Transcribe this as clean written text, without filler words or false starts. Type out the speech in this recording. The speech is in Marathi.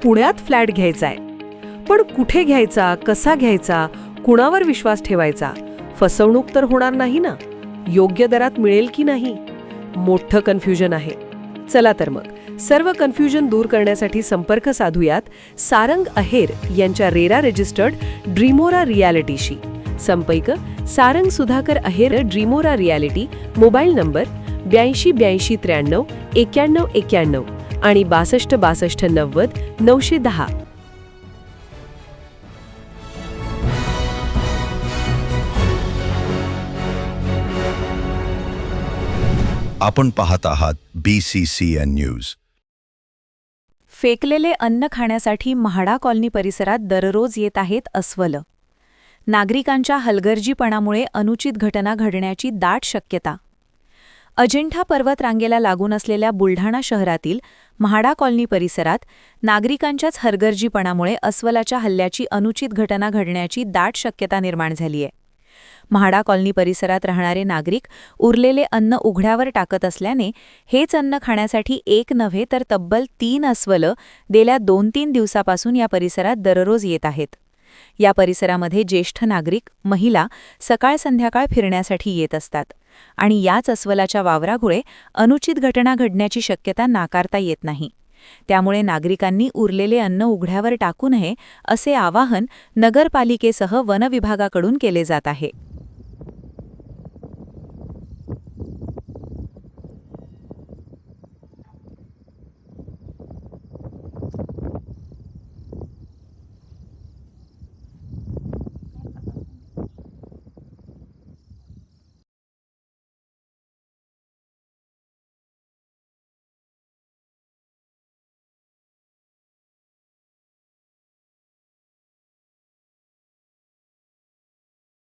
पुण्यात फ्लॅट घ्यायचाय. पण कुठे घ्यायचा, कसा घ्यायचा, कुणावर विश्वास ठेवायचा? फसवणूक तर होणार नाही ना? योग्य दरात मिळेल की नाही? मोठं कन्फ्युजन आहे. चला तर मग सर्व कन्फ्युजन दूर करण्यासाठी संपर्क साधूयात सारंग अहेर यांच्या रेरा रजिस्टर्ड ड्रीमोरा रियालिटीशी. संपर्क सारंग सुधाकर अहेर, ड्रीमोरा रियालिटी. मोबाईल नंबर 82 83 91 91 आणि 62 62 90 910. आपण पाहत आहात BCCN न्यूज. फेकलेले अन्न खाण्यासाठी म्हाडा कॉलनी परिसरात दररोज येत आहेत अस्वलं. नागरिकांच्या हलगर्जीपणामुळे अनुचित घटना घडण्याची दाट शक्यता. अजिंठा पर्वत रांगेला लागून असलेल्या बुलढाणा शहरातील म्हाडा कॉलनी परिसरात नागरिकांच्याच हलगर्जीपणामुळे अस्वलाच्या हल्ल्याची अनुचित घटना घडण्याची दाट शक्यता निर्माण झाली आहे. म्हाडा कॉलनी परिसरात राहणारे नागरिक उरलेले अन्न उघड्यावर टाकत असल्याने हेच अन्न खाण्यासाठी एक नव्हे तर तब्बल 3 अस्वलं गेल्या 2-3 दिवसापासून या परिसरात दररोज येत आहेत. या परिसरामध्ये ज्येष्ठ नागरिक, महिला सकाळ संध्याकाळ फिरण्यासाठी येत असतात आणि याच अस्वलाच्या वावरामुळे अनुचित घटना घडण्याची शक्यता नाकारता येत नाही. त्यामुळे नागरिकांनी उरलेले अन्न उघड्यावर टाकू नये असे आवाहन नगरपालिकेसह वन विभागाकडून केले जात आहे.